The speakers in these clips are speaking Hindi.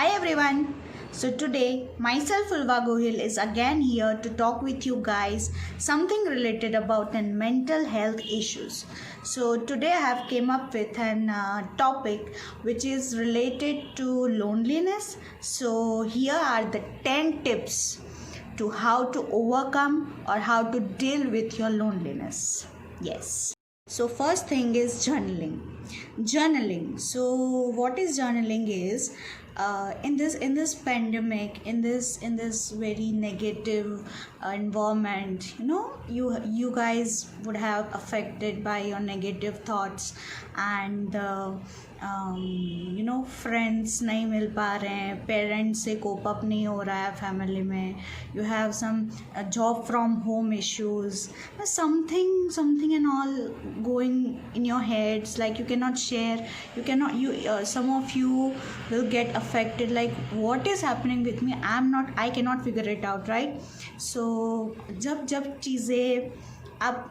Hi everyone. So today myself Ulva Gohil is again here to talk with you guys something related about mental health issues. So today I have came up with an topic which is related to loneliness. So here are the 10 tips to how to overcome or how to deal with your loneliness. Yes. So first thing is journaling. So what is journaling is in this pandemic, in this very negative environment, you guys would have affected by your negative thoughts and friends नहीं मिल पा रहे हैं, पेरेंट्स से कोप अप नहीं हो रहा है फैमिली में, you have some job from home issues, something and all going in your heads, like you cannot share, some of you will get affected, like what is happening with me, I cannot figure it out, right? So जब चीज़ें आप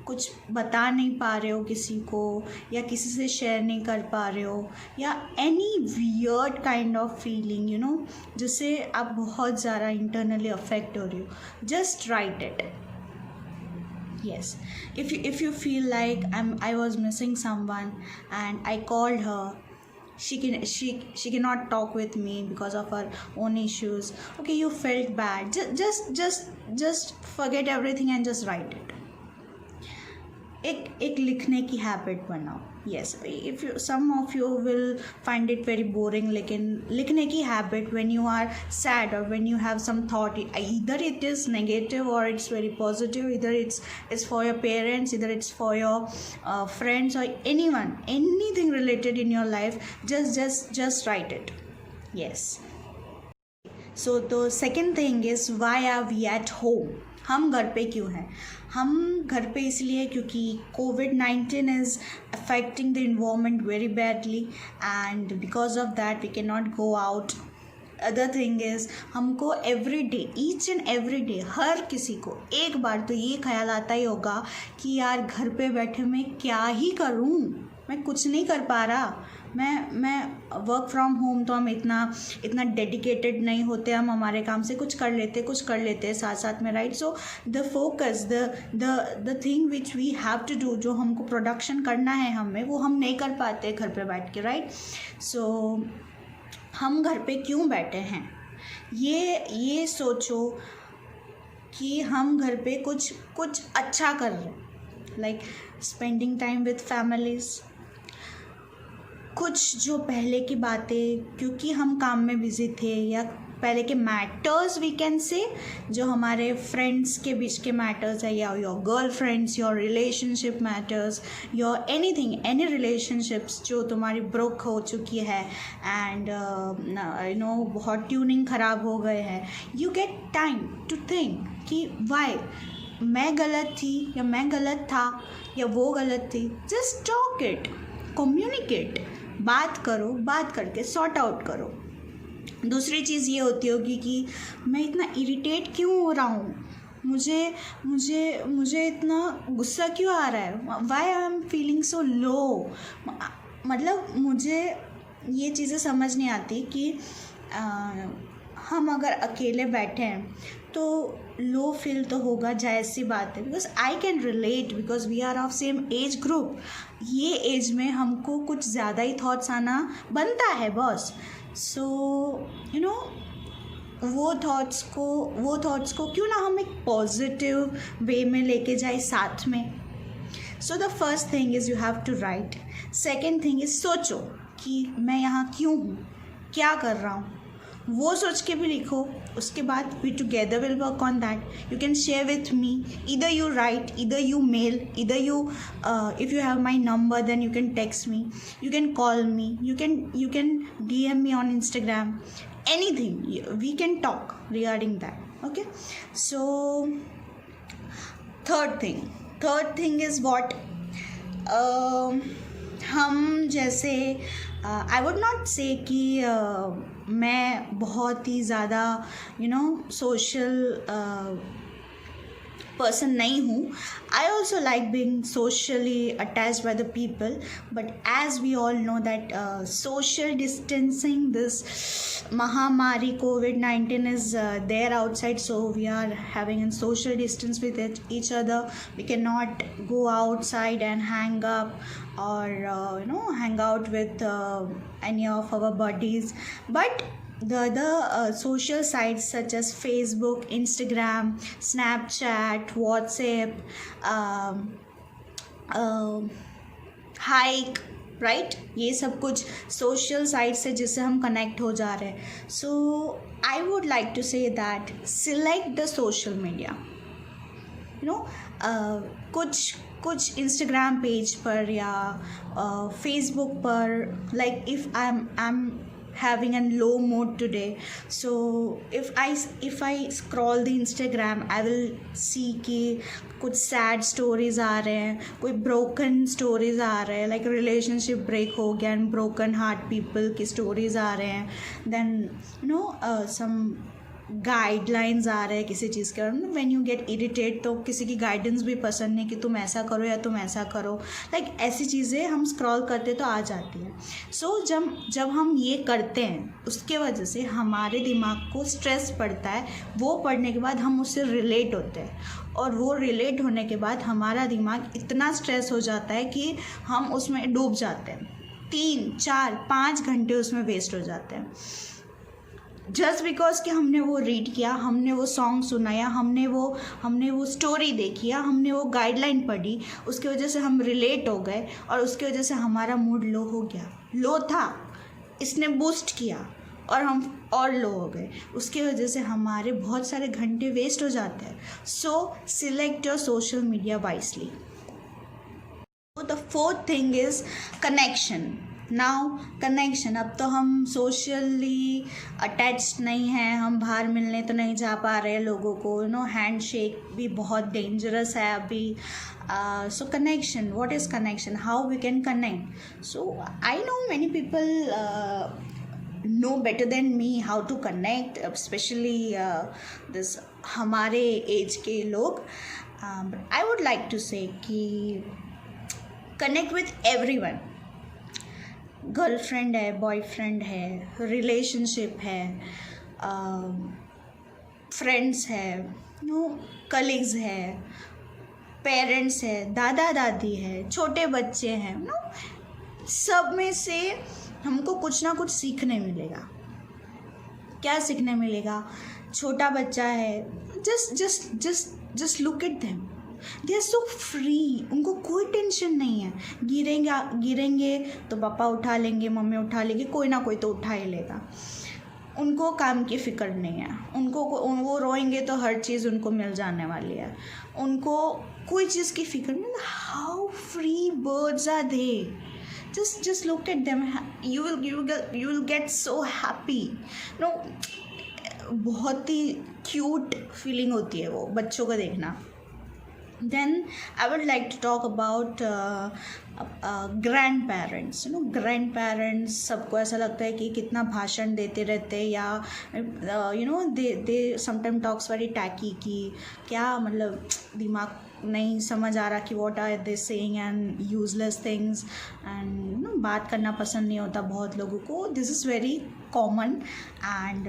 कुछ बता नहीं पा रहे हो किसी को, या किसी से शेयर नहीं कर पा रहे हो, या any weird kind of feeling जिससे आप बहुत ज़्यादा इंटरनली अफेक्ट हो रही हो, just right it. Yes, if you feel like I was missing someone and I called her, she cannot talk with me because of her own issues. Okay, you felt bad. Just forget everything and just write it. एक लिखने की हैबिट बनाओ. Yes, if you some of you will find it very boring, लेकिन लिखने की habit when you are sad और when you have some thought, either it is negative और it's very positive, either it's for your parents, either it's for your friends or anything related in your life, just write it. Yes. So the second thing is, why are we at home? हम घर पे क्यों हैं? हम घर पे इसलिए क्योंकि COVID-19 is affecting the environment very badly, and because of that we cannot go out. Other thing is, हमको every day, each and every day, हर किसी को एक बार तो ये ख्याल आता ही होगा कि यार घर पे बैठे मैं क्या ही करूँ, मैं कुछ नहीं कर पा रहा. मैं वर्क फ्रॉम होम तो हम इतना डेडिकेटेड नहीं होते, हम हमारे काम से कुछ कर लेते हैं साथ साथ में, right? So the focus, the thing which we have to do, जो हमको प्रोडक्शन करना है हमें, वो हम नहीं कर पाते घर पे बैठ के, राइट? सो हम घर पे क्यों बैठे हैं, ये सोचो कि हम घर पे कुछ अच्छा कर रहे हैं, like spending time with families, कुछ जो पहले की बातें, क्योंकि हम काम में बिजी थे, या पहले के मैटर्स वी कैन से, जो हमारे फ्रेंड्स के बीच के मैटर्स है, या your girl friends, your relationship matters, your any relationships जो तुम्हारी ब्रोक हो चुकी है एंड बहुत ट्यूनिंग ख़राब हो गए हैं. You get time to think कि वाई मैं गलत थी, या मैं गलत था, या वो गलत थी. जस्ट टॉक इट, कम्युनिकेट, बात करो, बात करके सॉर्ट आउट करो. दूसरी चीज़ ये होती होगी कि मैं इतना इरिटेट क्यों हो रहा हूँ, मुझे इतना गुस्सा क्यों आ रहा है, why I am feeling so low. मतलब मुझे ये चीज़ें समझ नहीं आती कि हम अगर अकेले बैठे हैं तो लो फील तो होगा, जायज़ सी बात है, because I can relate, because we are of same age group. ये एज में हमको कुछ ज़्यादा ही थॉट्स आना बनता है बॉस. सो वो थॉट्स को क्यों ना हम एक पॉजिटिव वे में लेके जाए साथ में. So the first thing is you have to write. Second thing is सोचो कि मैं यहाँ क्यों हूँ, क्या कर रहा हूँ, वो सोच के भी लिखो. उसके बाद we together will work on that. You can share with me, either you write, either you mail, either you if you have my number then you can text me, you can call me, you can DM me on Instagram, anything, we can talk regarding that. Okay, so third thing is what, हम जैसे आई वुड नॉट से कि मैं बहुत ही ज़्यादा सोशल पर्सन नहीं हूँ. I also like being socially attached by the people, but as we all know that social distancing, this Mahamari COVID-19 is there outside, so we are having a social distance with each other. We cannot go outside and hang up or hang out with any of our buddies. But the other social sites such as Facebook, Instagram, Snapchat, WhatsApp, hike, right, ये सब कुछ सोशल साइट्स है जिससे हम कनेक्ट हो जा रहे हैं. So I would like to say that select the social media. कुछ इंस्टाग्राम पेज पर या फेसबुक पर, like if I am having a low mood today, so if I scroll the Instagram, I will see कि कुछ sad stories आ रहे हैं, कोई broken stories आ रहे हैं, like relationship break हो गया and broken heart people की stories आ रहे हैं. Then some गाइडलाइंस आ रहे हैं किसी चीज़ के. व्हेन यू गेट इरिटेट, तो किसी की गाइडेंस भी पसंद नहीं कि तुम ऐसा करो या तुम ऐसा करो, लाइक ऐसी चीज़ें हम स्क्रॉल करते तो आ जाती हैं. सो जब हम ये करते हैं, उसके वजह से हमारे दिमाग को स्ट्रेस पड़ता है. वो पढ़ने के बाद हम उससे रिलेट होते हैं, और वो रिलेट होने के बाद हमारा दिमाग इतना स्ट्रेस हो जाता है कि हम उसमें डूब जाते हैं. 3, 4, 5 घंटे उसमें वेस्ट हो जाते हैं, जस्ट बिकॉज कि हमने वो रीड किया, हमने वो सॉन्ग सुना, या हमने वो स्टोरी देखी, या हमने वो गाइडलाइन पढ़ी. उसकी वजह से हम रिलेट हो गए और उसकी वजह से हमारा मूड लो हो गया. लो था, इसने बूस्ट किया और हम और लो हो गए. उसकी वजह से हमारे बहुत सारे घंटे वेस्ट हो जाते हैं. सो select your social media wisely. The fourth thing is connection. Now connection, अब तो हम सोशली अटैच्ड नहीं हैं, हम बाहर मिलने तो नहीं जा पा रहे हैं लोगों को. हैंड शेक भी बहुत डेंजरस है अभी. So connection, what is connection, how we can connect. So I know many people know better than me how to connect, especially this हमारे एज के लोग. I would like to say कि connect with everyone. गर्लफ्रेंड है, बॉयफ्रेंड है, रिलेशनशिप है, फ्रेंड्स है, कलीग्स है, पेरेंट्स है, दादा दादी है, छोटे बच्चे हैं, सब में से हमको कुछ ना कुछ सीखने मिलेगा. क्या सीखने मिलेगा? छोटा बच्चा है, just look at them, they are so free. उनको कोई टेंशन नहीं है. गिरेंगे तो पापा उठा लेंगे, मम्मी उठा लेंगे, कोई ना कोई तो उठा ही लेगा. उनको काम की फ़िक्र नहीं है. वो रोएंगे तो हर चीज़ उनको मिल जाने वाली है. उनको कोई चीज़ की फ़िक्र नहीं. How free birds are they. just look at them. you will get so happy. बहुत ही क्यूट फीलिंग होती है वो बच्चों को देखना. Then I would like to talk about grandparents. Grandparents, सबको ऐसा लगता है कि कितना भाषण देते रहते हैं, या they sometimes talks very tacky कि क्या मतलब दिमाग नहीं समझ आ रहा कि what are they saying and useless things, and बात करना पसंद नहीं होता बहुत लोगों को. This is very common. and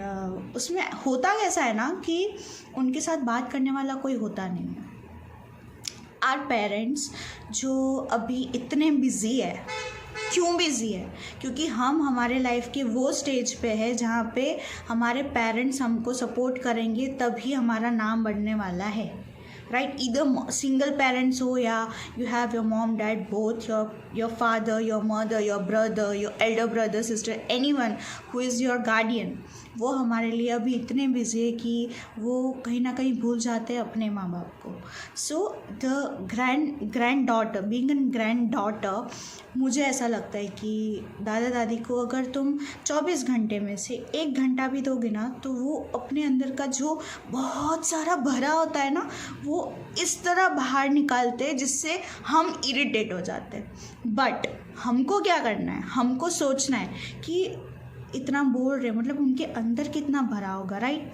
उसमें होता कैसा है ना कि उनके साथ बात करने वाला कोई होता नहीं है. आर पेरेंट्स जो अभी इतने बिज़ी है, क्यों बिज़ी है? क्योंकि हम हमारे लाइफ के वो स्टेज पे है जहाँ पे हमारे पेरेंट्स हमको सपोर्ट करेंगे, तभी हमारा नाम बढ़ने वाला है. राइट, इधर सिंगल पेरेंट्स हो या you have your mom dad, both your father, your mother, your brother, your Elder brother, sister, anyone who is your guardian, वो हमारे लिए अभी इतने बिजी है कि वो कहीं ना कहीं भूल जाते हैं अपने माँ बाप को. So the grand daughter, being an grand daughter, मुझे ऐसा लगता है कि दादा दादी को अगर तुम 24 घंटे में से 1 घंटा भी दोगे ना, तो वो अपने अंदर का जो बहुत सारा भरा होता है ना, वो इस तरह बाहर निकालते हैं जिससे हम इरिटेट हो जाते हैं. बट हमको क्या करना है? हमको सोचना है कि इतना बोल रहे, मतलब उनके अंदर कितना भरा होगा. राइट,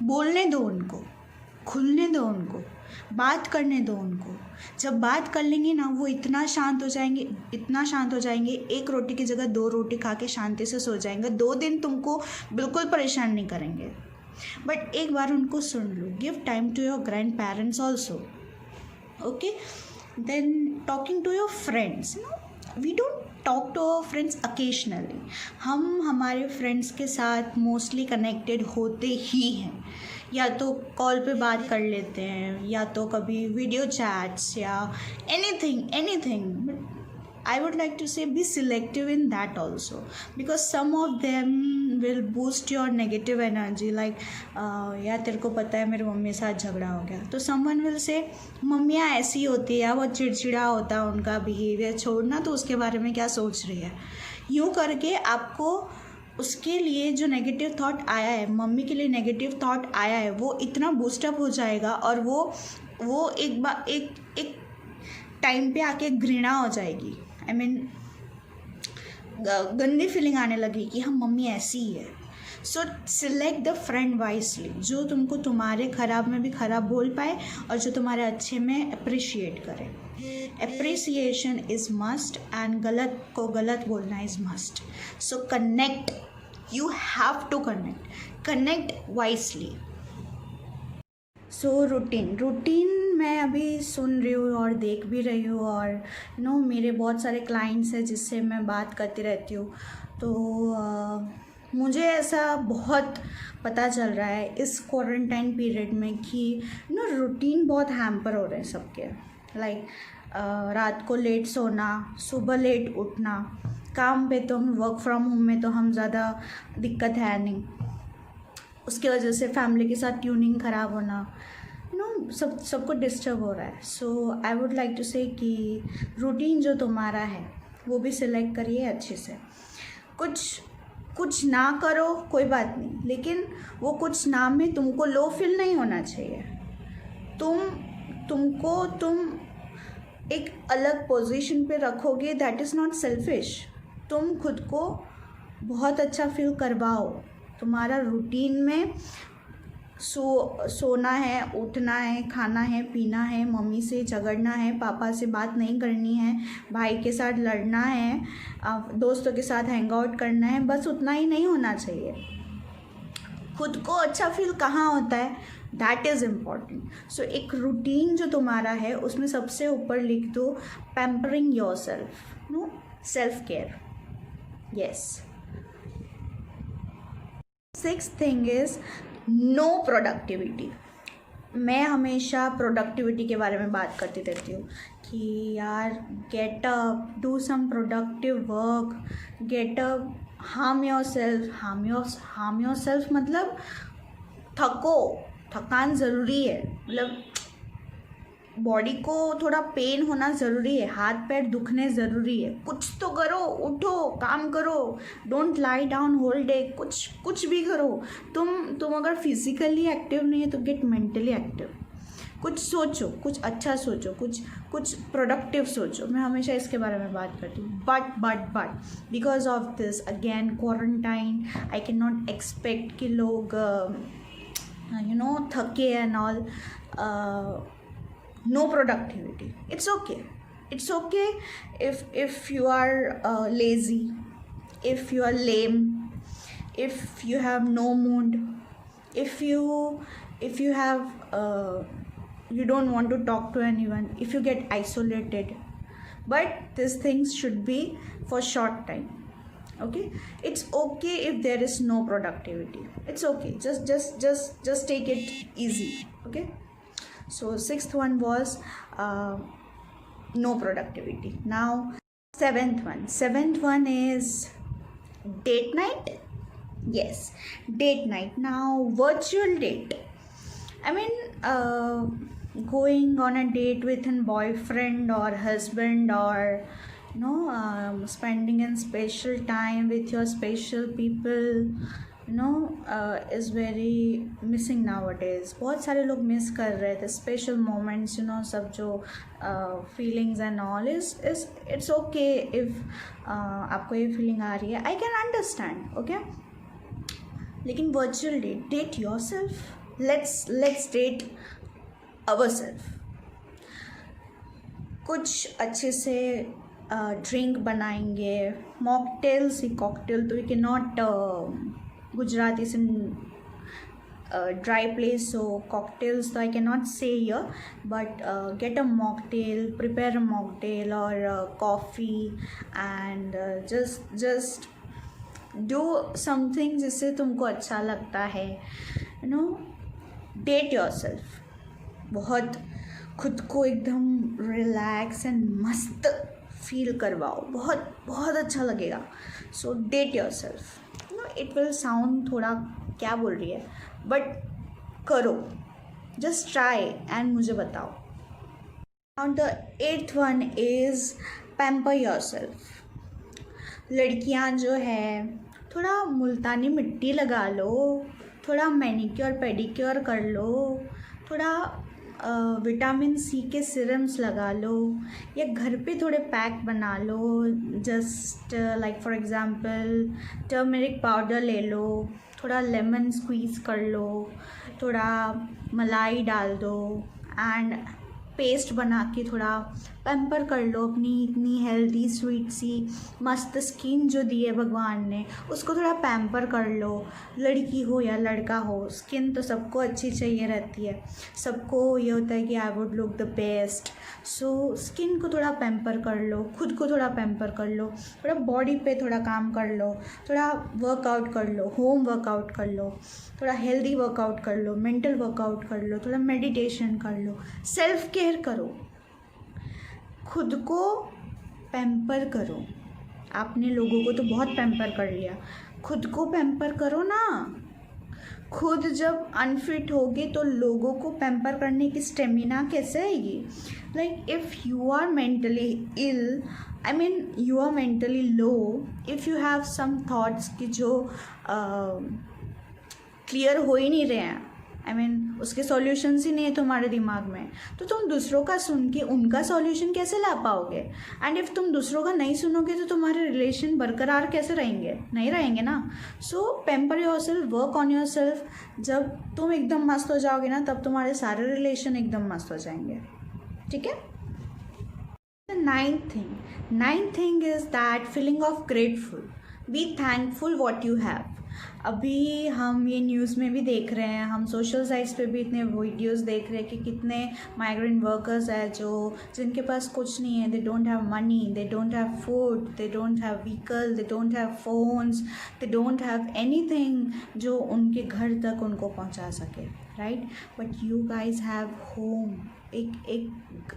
बोलने दो उनको. खुलने दो उनको, बात करने दो उनको। जब बात कर लेंगे ना, वो इतना शांत हो जाएंगे, इतना शांत हो जाएंगे, एक रोटी की जगह 2 रोटी खा के शांति से सो जाएंगे। 2 दिन तुमको बिल्कुल परेशान नहीं करेंगे। बट एक बार उनको सुन लो। Give time to your grandparents also, okay. Then talking to your friends, we don't talk to our friends occasionally. हम हमारे फ्रेंड्स के साथ मोस्टली कनेक्टेड होते ही हैं, या तो कॉल पे बात कर लेते हैं, या तो कभी वीडियो चैट्स, या anything. I would like to say be selective in that also, because some of them will boost your negative energy, like यार तेरे को पता है मेरी मम्मी के साथ झगड़ा हो गया, तो someone will say मम्मियाँ ऐसी होती है, वो चिड़चिड़ा होता है उनका बिहेवियर, छोड़ना तो उसके बारे में क्या सोच रही है। यूँ करके आपको उसके लिए जो नेगेटिव थॉट आया है, मम्मी के लिए नेगेटिव थॉट आया है, वो इतना बूस्टअप हो जाएगा, और वो एक टाइम पे आके घृणा हो जाएगी। आई मीन गंदी फीलिंग आने लगी कि हम मम्मी ऐसी ही है। सो सिलेक्ट द फ्रेंड वाइसली, जो तुमको तुम्हारे ख़राब में भी ख़राब बोल पाए और जो तुम्हारे अच्छे में अप्रिशिएट करे। अप्रिसिएशन इज़ मस्ट, एंड गलत को गलत बोलना is must. So connect, you have to connect wisely. सो रूटीन मैं अभी सुन रही हूँ और देख भी रही हूँ, और मेरे बहुत सारे क्लाइंट्स हैं जिससे मैं बात करती रहती हूँ, तो मुझे ऐसा बहुत पता चल रहा है इस क्वारंटाइन पीरियड में कि रूटीन बहुत हैम्पर हो रहे हैं सबके। लाइक रात को लेट सोना, सुबह लेट उठना। काम पे तो हम वर्क फ्रॉम होम में तो हम ज़्यादा दिक्कत है नहीं, उसके वजह से फैमिली के साथ ट्यूनिंग ख़राब होना, सबको डिस्टर्ब हो रहा है। सो आई वुड लाइक टू से कि रूटीन जो तुम्हारा है वो भी सिलेक्ट करिए अच्छे से। कुछ ना करो कोई बात नहीं, लेकिन वो कुछ ना में तुमको लो फील नहीं होना चाहिए। तुम एक अलग पोजीशन पे रखोगे, दैट इज़ नॉट सेल्फिश। तुम खुद को बहुत अच्छा फील करवाओ। तुम्हारा रूटीन में सोना है, उठना है, खाना है, पीना है, मम्मी से झगड़ना है, पापा से बात नहीं करनी है, भाई के साथ लड़ना है, दोस्तों के साथ हैंग आउट करना है, बस उतना ही नहीं होना चाहिए। खुद को अच्छा फील कहाँ होता है, दैट इज़ इम्पॉर्टेंट। सो एक रूटीन जो तुम्हारा है उसमें सबसे ऊपर लिख दो pampering yourself, self care. Yes. 6th thing is no productivity. मैं हमेशा प्रोडक्टिविटी के बारे में बात करती रहती हूँ कि यार get up, do some productive work, get up, harm yourself मतलब थकान ज़रूरी है, मतलब बॉडी को थोड़ा पेन होना ज़रूरी है, हाथ पैर दुखने ज़रूरी है। कुछ तो करो, उठो, काम करो, don't lie down whole day, कुछ भी करो। तुम अगर फिजिकली एक्टिव नहीं है तो गेट मेंटली एक्टिव। कुछ सोचो, कुछ अच्छा सोचो, कुछ प्रोडक्टिव सोचो। मैं हमेशा इसके बारे में बात करती हूँ। But because of this again quarantine, I can not expect कि लोग थके and all. No productivity. It's okay if you are lazy, if you are lame, if you have no mood, if you have you don't want to talk to anyone, if you get isolated. But these things should be for short time. Okay, it's okay if there is no productivity. It's okay, just take it easy. Okay. So 6th one was no productivity. Now 7th one is date night. Yes, date night. Now virtual date, I mean going on a date with a boyfriend or husband, or spending in special time with your special people, is very missing nowadays. बहुत सारे लोग मिस कर रहे थे स्पेशल मोमेंट्स, सब जो feelings and all is it's okay if आपको ये फीलिंग आ रही है, आई कैन अंडरस्टैंड, ओके। लेकिन virtual date yourself, let's date ourself. कुछ अच्छे से ड्रिंक बनाएंगे, मॉकटेल्स ही कॉकटेल तो वी कैन नॉट गुजराती से dry place, so cocktails so I cannot say here, but get a mocktail, prepare a mocktail or coffee, and just do something जिससे तुमको अच्छा लगता है. Date yourself. बहुत खुद को एकदम रिलैक्स एंड मस्त फील करवाओ, बहुत बहुत अच्छा लगेगा. So date yourself. It will sound थोड़ा क्या बोल रही है, बट करो, जस्ट ट्राई एंड मुझे बताओ. Now the 8th one is pamper your self. लड़कियां जो है थोड़ा मुल्तानी मिट्टी लगा लो, थोड़ा मैनिक्योर पेडिक्योर कर लो, थोड़ा विटामिन सी के सिरम्स लगा लो, या घर पे थोड़े पैक बना लो. Just like for example turmeric powder ले लो, थोड़ा लेमन स्क्वीज़ कर लो, थोड़ा मलाई डाल दो एंड पेस्ट बना के थोड़ा पैम्पर कर लो अपनी इतनी हेल्दी स्वीट सी मस्त स्किन जो दी है भगवान ने, उसको थोड़ा पैम्पर कर लो. लड़की हो या लड़का हो, स्किन तो सबको अच्छी चाहिए रहती है. सबको ये होता है कि I would look the best. So skin को थोड़ा पैम्पर कर लो, खुद को थोड़ा पैम्पर कर लो, थोड़ा बॉडी पे थोड़ा काम कर लो, थोड़ा वर्कआउट कर लो, होम वर्कआउट कर लो, थोड़ा हेल्दी वर्कआउट कर लो, मेंटल वर्कआउट कर लो, थोड़ा मेडिटेशन कर लो, सेल्फ केयर करो, खुद को पैम्पर करो. आपने लोगों को तो बहुत पैम्पर कर लिया, खुद को पैम्पर करो ना. खुद जब अनफिट होगे तो लोगों को पैम्पर करने की स्टेमिना कैसे आएगी. Like if you are mentally ill, I mean you are mentally low, if you have some thoughts कि जो क्लियर हो ही नहीं रहे हैं, आई मीन उसके सॉल्यूशंस ही नहीं है तुम्हारे दिमाग में, तो तुम दूसरों का सुन के उनका सॉल्यूशन कैसे ला पाओगे. एंड इफ़ तुम दूसरों का नहीं सुनोगे तो तुम्हारे रिलेशन बरकरार कैसे रहेंगे, नहीं रहेंगे ना. So pamper yourself, work on yourself. जब तुम एकदम मस्त हो जाओगे ना, तब तुम्हारे सारे रिलेशन एकदम मस्त हो जाएंगे. ठीक है. ninth thing is that feeling of grateful. Be thankful what you have. अभी हम ये न्यूज़ में भी देख रहे हैं, हम सोशल साइट्स पे भी इतने वीडियोस देख रहे हैं कि कितने माइग्रेंट वर्कर्स हैं जो जिनके पास कुछ नहीं है. They don't have money, they don't have food, they don't have vehicle, they don't have phones, they don't have anything जो उनके घर तक उनको पहुंचा सके. Right. But you guys have home. एक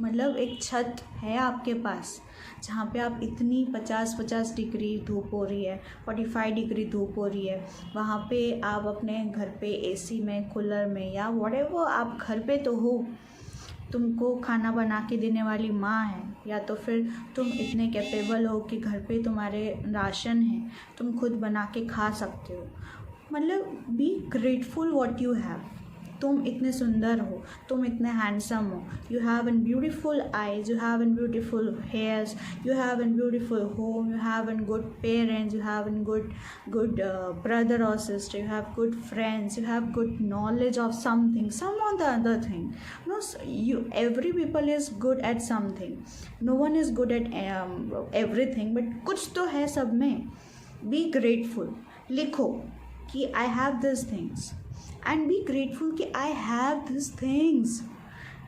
मतलब एक छत है आपके पास जहाँ पे आप इतनी 50 डिग्री धूप हो रही है, 45 डिग्री धूप हो रही है, वहाँ पे आप अपने घर पे एसी में, कूलर में या व्हाटएवर आप घर पे तो हो, तुमको खाना बना के देने वाली माँ है, या तो फिर तुम इतने कैपेबल हो कि घर पे तुम्हारे राशन है, तुम खुद बना के खा सकते हो. मतलब be grateful what you have. तुम इतने सुंदर हो, तुम इतने हैंडसम हो, you have an beautiful eyes, you have an beautiful hairs, you have an beautiful home, you have an good parents, you have a good brother or sister, you have good friends, you have good knowledge of something, some or the other thing. No, every people is good at something. No one is good at everything, but कुछ तो है सब में. Be grateful. लिखो कि I have these things. And be grateful कि I have these things.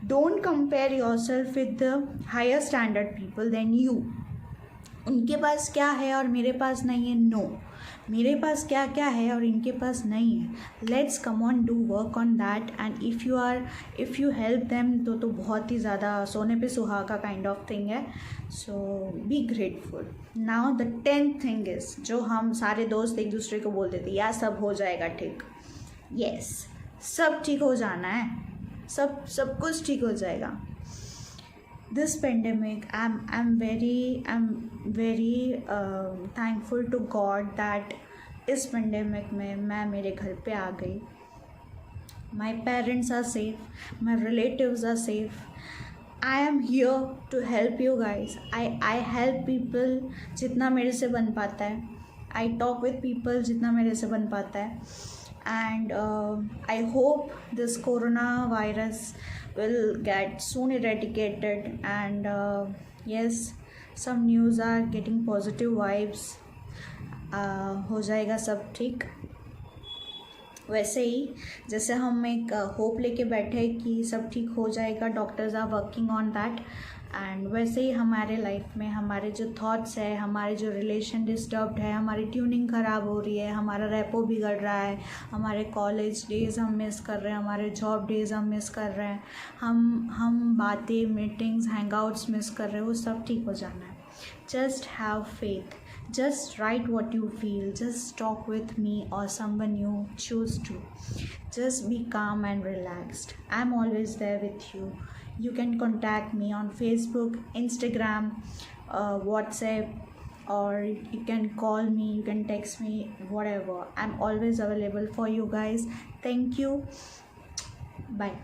Don't compare yourself with the higher standard people than you. उनके पास क्या है और मेरे पास नहीं है. No. मेरे पास क्या क्या है और इनके पास नहीं है. Let's come on, do work on that. And if you help them तो बहुत ही ज़्यादा सोने पे सुहागा kind of thing है. So be grateful. Now the 10th thing is जो हम सारे दोस्त एक दूसरे को बोलते थे, यार सब हो जाएगा ठीक. यस, सब ठीक हो जाना है, सब कुछ ठीक हो जाएगा. This pandemic I am very thankful to God that इस पेंडेमिक में मैं मेरे घर पे आ गई. My parents are safe, my relatives are safe. I am here to help you guys. I help people जितना मेरे से बन पाता है. आई टॉक विथ पीपल जितना मेरे से बन पाता है. and I hope this coronavirus will get soon eradicated, and yes, some news are getting positive vibes. हो जाएगा सब ठीक। वैसे ही जैसे हम एक होप लेके बैठे कि सब ठीक हो जाएगा, doctors are working on that, and वैसे ही हमारे लाइफ में हमारे जो थॉट्स है, हमारे जो रिलेशन डिस्टर्ब्ड है, हमारी ट्यूनिंग ख़राब हो रही है, हमारा रेपो बिगड़ रहा है, हमारे कॉलेज डेज़ हम मिस कर रहे हैं, हमारे जॉब डेज़ हम मिस कर रहे हैं, हम बातें, मीटिंग्स, हैंगआउट्स मिस कर रहे हैं, वो सब ठीक हो जाना है। Just have faith, just write what you feel, just talk with me or someone you choose to, just be calm and relaxed. I'm always there with you. You can contact me on Facebook, Instagram, WhatsApp, or you can call me, you can text me, whatever. I'm always available for you guys. Thank you. Bye.